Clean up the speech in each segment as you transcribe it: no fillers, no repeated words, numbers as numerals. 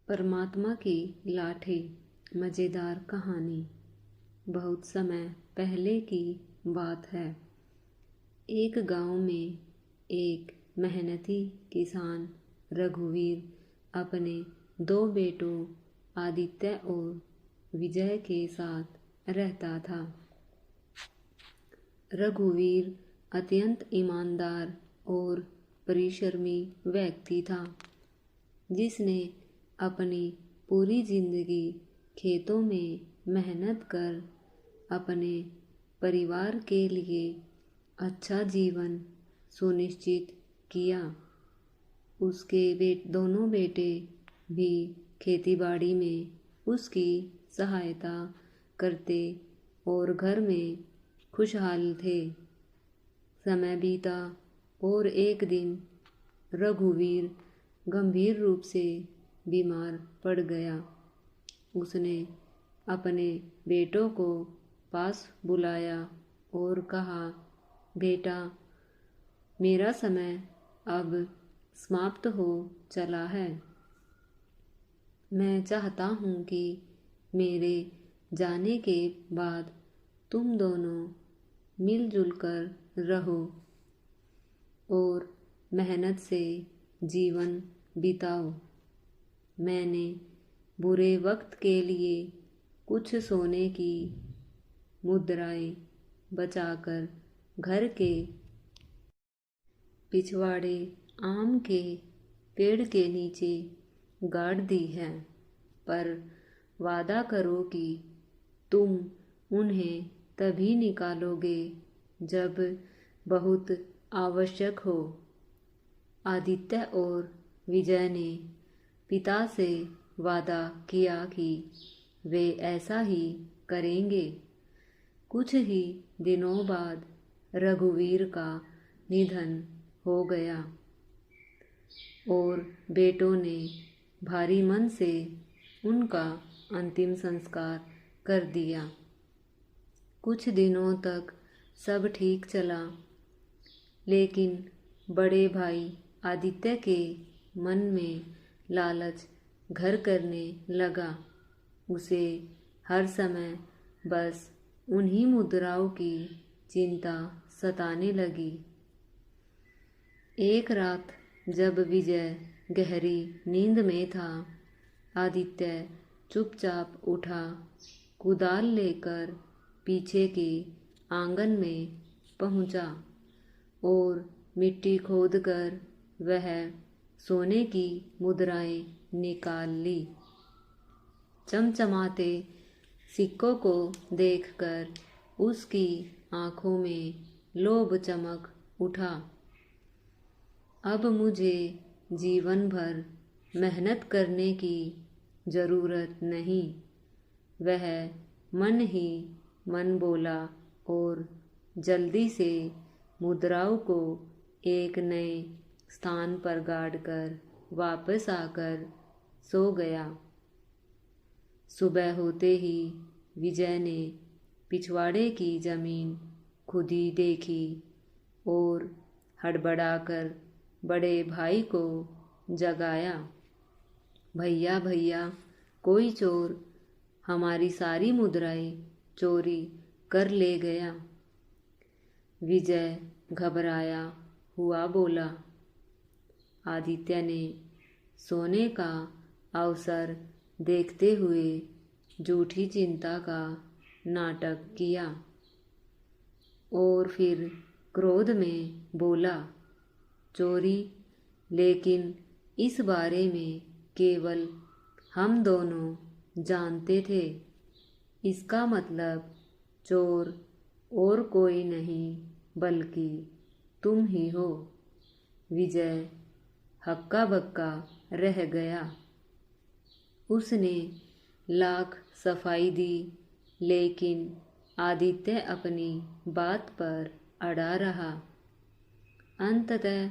परमात्मा की लाठी। मज़ेदार कहानी। बहुत समय पहले की बात है। एक गांव में एक मेहनती किसान रघुवीर अपने दो बेटों आदित्य और विजय के साथ रहता था। रघुवीर अत्यंत ईमानदार और परिश्रमी व्यक्ति था, जिसने अपनी पूरी जिंदगी खेतों में मेहनत कर अपने परिवार के लिए अच्छा जीवन सुनिश्चित किया। उसके दोनों बेटे भी खेतीबाड़ी में उसकी सहायता करते और घर में खुशहाल थे। समय बीता और एक दिन रघुवीर गंभीर रूप से बीमार पड़ गया। उसने अपने बेटों को पास बुलाया और कहा, बेटा, मेरा समय अब समाप्त हो चला है। मैं चाहता हूँ कि मेरे जाने के बाद तुम दोनों मिलजुल कर रहो और मेहनत से जीवन बिताओ। मैंने बुरे वक्त के लिए कुछ सोने की मुद्राएं बचाकर घर के पिछवाड़े आम के पेड़ के नीचे गाड़ दी है, पर वादा करो कि तुम उन्हें तभी निकालोगे जब बहुत आवश्यक हो। आदित्य और विजय ने पिता से वादा किया कि वे ऐसा ही करेंगे। कुछ ही दिनों बाद रघुवीर का निधन हो गया और बेटों ने भारी मन से उनका अंतिम संस्कार कर दिया। कुछ दिनों तक सब ठीक चला, लेकिन बड़े भाई आदित्य के मन में लालच घर करने लगा। उसे हर समय बस उन्हीं मुद्राओं की चिंता सताने लगी। एक रात जब विजय गहरी नींद में था, आदित्य चुपचाप उठा, कुदाल लेकर पीछे के आंगन में पहुंचा और मिट्टी खोदकर वह सोने की मुद्राएं निकाल ली। चमचमाते सिक्कों को देखकर उसकी आंखों में लोभ चमक उठा। अब मुझे जीवन भर मेहनत करने की जरूरत नहीं, वह मन ही मन बोला और जल्दी से मुद्राओं को एक नए स्थान पर गाड़कर वापस आकर सो गया। सुबह होते ही विजय ने पिछवाड़े की जमीन खुदी देखी और हड़बड़ाकर बड़े भाई को जगाया। भैया भैया, कोई चोर हमारी सारी मुद्राएं चोरी कर ले गया। विजय घबराया हुआ बोला। आदित्य ने सोने का अवसर देखते हुए झूठी चिंता का नाटक किया और फिर क्रोध में बोला, चोरी? लेकिन इस बारे में केवल हम दोनों जानते थे। इसका मतलब चोर और कोई नहीं बल्कि तुम ही हो। विजय हक्का बक्का रह गया। उसने लाख सफाई दी, लेकिन आदित्य अपनी बात पर अड़ा रहा। अंततः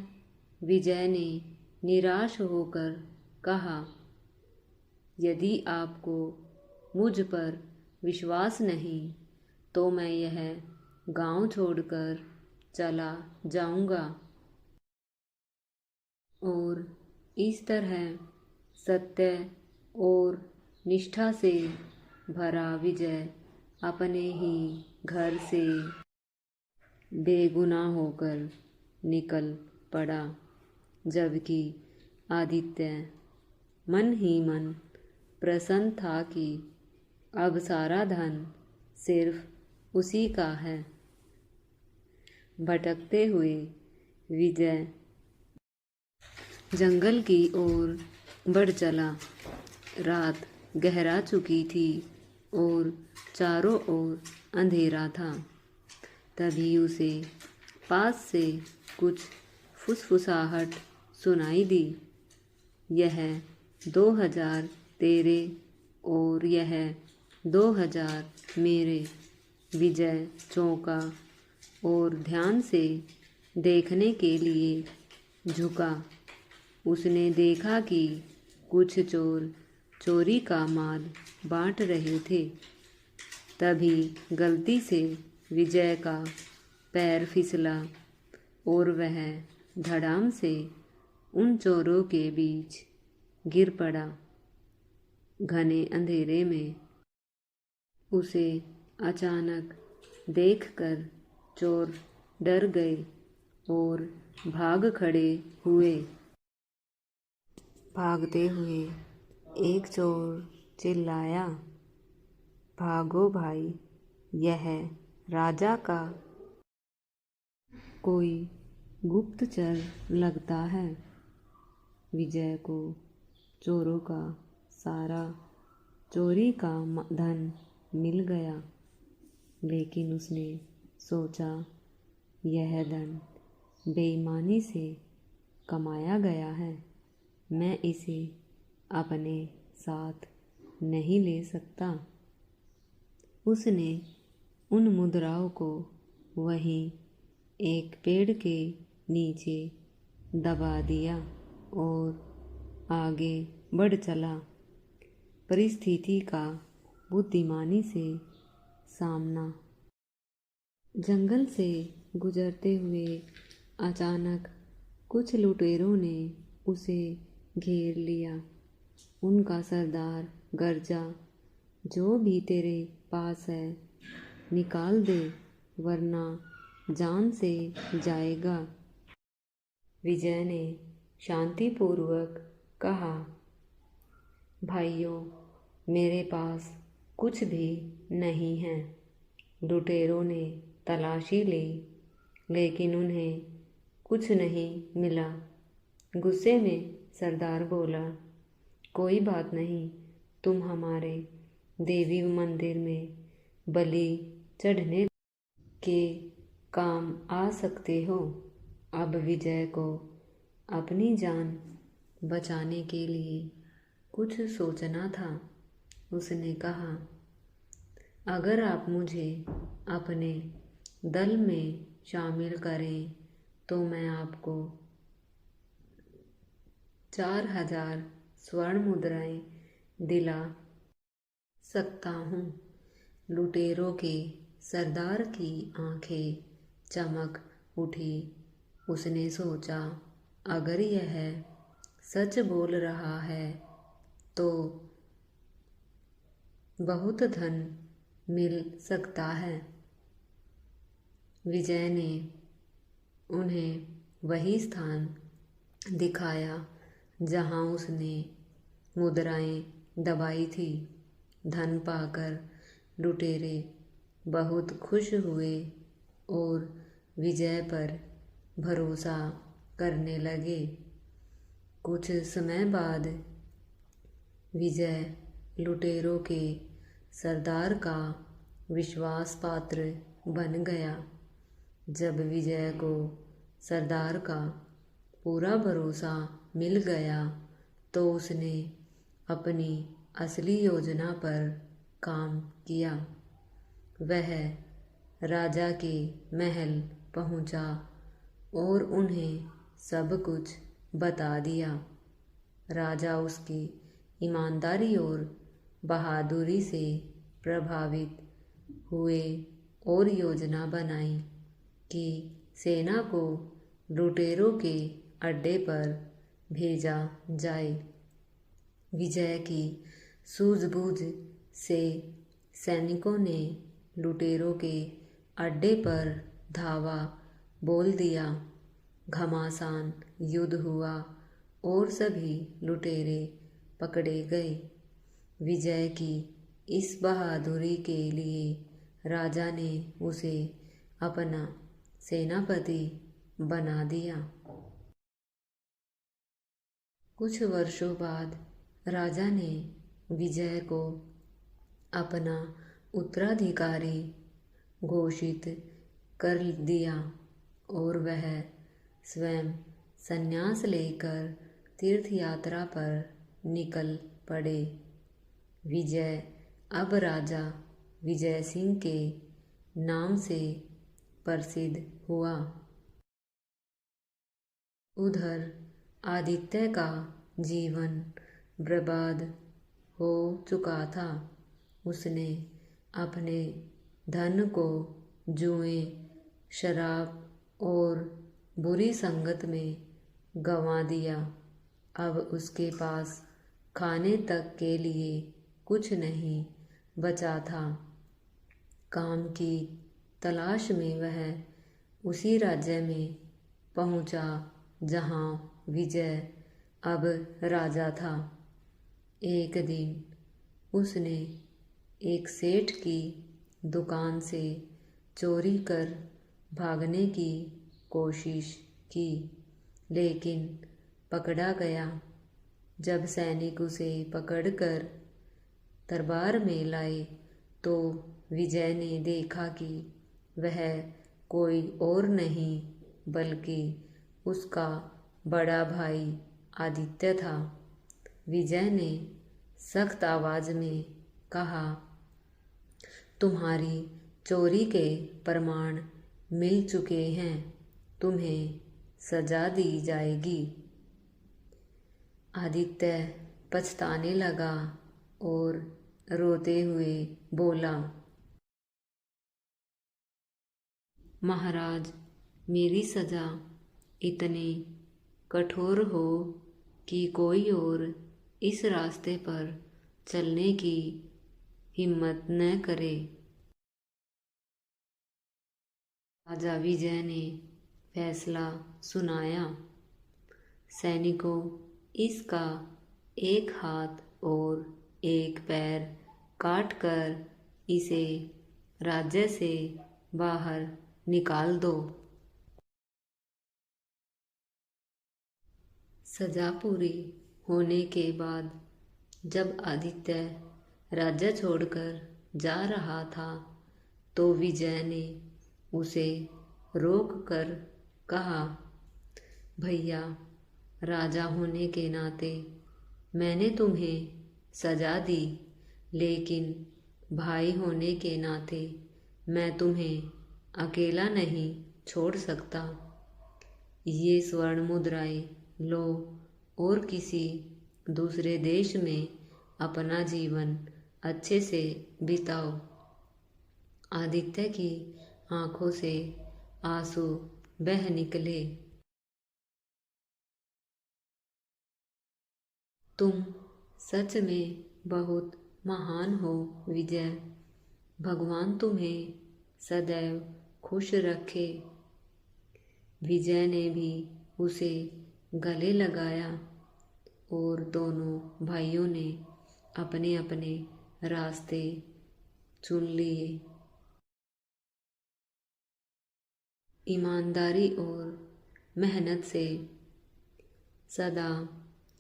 विजय ने निराश होकर कहा, यदि आपको मुझ पर विश्वास नहीं तो मैं यह गांव छोड़कर चला जाऊंगा। और इस तरह सत्य और निष्ठा से भरा विजय अपने ही घर से बेगुनाह होकर निकल पड़ा, जबकि आदित्य मन ही मन प्रसन्न था कि अब सारा धन सिर्फ उसी का है। भटकते हुए विजय जंगल की ओर बढ़ चला। रात गहरा चुकी थी और चारों ओर अंधेरा था। तभी उसे पास से कुछ फुसफुसाहट सुनाई दी। यह 2000 तेरे और यह 2000 मेरे। विजय चौंका और ध्यान से देखने के लिए झुका। उसने देखा कि कुछ चोर चोरी का माल बांट रहे थे। तभी गलती से विजय का पैर फिसला और वह धड़ाम से उन चोरों के बीच गिर पड़ा। घने अंधेरे में उसे अचानक देखकर चोर डर गए और भाग खड़े हुए। भागते हुए एक चोर चिल्लाया, भागो भाई, यह राजा का कोई गुप्तचर लगता है। विजय को चोरों का सारा चोरी का धन मिल गया, लेकिन उसने सोचा यह धन बेईमानी से कमाया गया है, मैं इसे अपने साथ नहीं ले सकता। उसने उन मुद्राओं को वहीं एक पेड़ के नीचे दबा दिया और आगे बढ़ चला। परिस्थिति का बुद्धिमानी से सामना। जंगल से गुजरते हुए अचानक कुछ लुटेरों ने उसे घेर लिया। उनका सरदार गरजा, जो भी तेरे पास है निकाल दे, वरना जान से जाएगा। विजय ने शांतिपूर्वक कहा, भाइयों, मेरे पास कुछ भी नहीं है। लुटेरों ने तलाशी ली, लेकिन उन्हें कुछ नहीं मिला। गुस्से में सरदार बोला, कोई बात नहीं, तुम हमारे देवी मंदिर में बलि चढ़ने के काम आ सकते हो। अब विजय को अपनी जान बचाने के लिए कुछ सोचना था। उसने कहा, अगर आप मुझे अपने दल में शामिल करें तो मैं आपको 4000 स्वर्ण मुद्राएं दिला सकता हूँ। लुटेरों के सरदार की आंखें चमक उठी। उसने सोचा, अगर यह सच बोल रहा है तो बहुत धन मिल सकता है। विजय ने उन्हें वही स्थान दिखाया जहां उसने मुद्राएं दबाई थी। धन पाकर लुटेरे बहुत खुश हुए और विजय पर भरोसा करने लगे। कुछ समय बाद विजय लुटेरों के सरदार का विश्वास पात्र बन गया। जब विजय को सरदार का पूरा भरोसा मिल गया तो उसने अपनी असली योजना पर काम किया। वह राजा के महल पहुंचा और उन्हें सब कुछ बता दिया। राजा उसकी ईमानदारी और बहादुरी से प्रभावित हुए और योजना बनाई कि सेना को लुटेरों के अड्डे पर भेजा जाए। विजय की सूझबूझ से सैनिकों ने लुटेरों के अड्डे पर धावा बोल दिया। घमासान युद्ध हुआ और सभी लुटेरे पकड़े गए। विजय की इस बहादुरी के लिए राजा ने उसे अपना सेनापति बना दिया। कुछ वर्षों बाद राजा ने विजय को अपना उत्तराधिकारी घोषित कर दिया और वह स्वयं संन्यास लेकर तीर्थ यात्रा पर निकल पड़े। विजय अब राजा विजय सिंह के नाम से प्रसिद्ध हुआ। उधर आदित्य का जीवन बर्बाद हो चुका था। उसने अपने धन को जुए, शराब और बुरी संगत में गंवा दिया। अब उसके पास खाने तक के लिए कुछ नहीं बचा था। काम की तलाश में वह उसी राज्य में पहुंचा जहां विजय अब राजा था। एक दिन उसने एक सेठ की दुकान से चोरी कर भागने की कोशिश की, लेकिन पकड़ा गया। जब सैनिक उसे पकड़कर दरबार में लाए तो विजय ने देखा कि वह कोई और नहीं बल्कि उसका बड़ा भाई आदित्य था। विजय ने सख्त आवाज में कहा, तुम्हारी चोरी के प्रमाण मिल चुके हैं, तुम्हें सजा दी जाएगी। आदित्य पछताने लगा और रोते हुए बोला, महाराज, मेरी सजा इतनी कठोर हो कि कोई और इस रास्ते पर चलने की हिम्मत न करे। राजा विजय ने फैसला सुनाया। सैनिकों, इसका एक हाथ और एक पैर काटकर इसे राज्य से बाहर निकाल दो। सजा पूरी होने के बाद जब आदित्य राज्य छोड़कर जा रहा था तो विजय ने उसे रोक कर कहा, भैया, राजा होने के नाते मैंने तुम्हें सजा दी, लेकिन भाई होने के नाते मैं तुम्हें अकेला नहीं छोड़ सकता। ये स्वर्ण मुद्राएं लो और किसी दूसरे देश में अपना जीवन अच्छे से बिताओ। आदित्य की आंखों से आंसू बह निकले। तुम सच में बहुत महान हो विजय। भगवान तुम्हें सदैव खुश रखे। विजय ने भी उसे गले लगाया और दोनों भाइयों ने अपने अपने रास्ते चुन लिए। ईमानदारी और मेहनत से सदा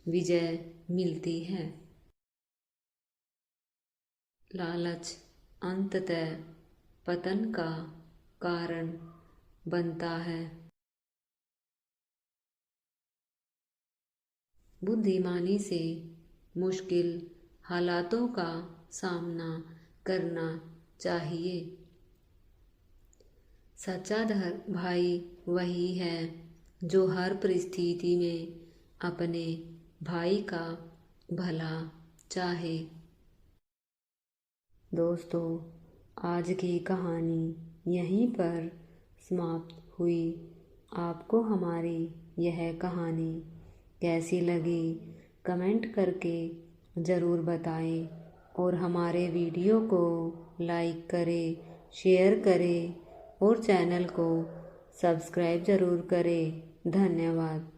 विजय मिलती है। लालच अंततः पतन का कारण बनता है। बुद्धिमानी से मुश्किल हालातों का सामना करना चाहिए। सच्चा भाई वही है जो हर परिस्थिति में अपने भाई का भला चाहे। दोस्तों, आज की कहानी यहीं पर समाप्त हुई। आपको हमारी यह कहानी कैसी लगी कमेंट करके ज़रूर बताएं और हमारे वीडियो को लाइक करें, शेयर करें और चैनल को सब्सक्राइब ज़रूर करें। धन्यवाद।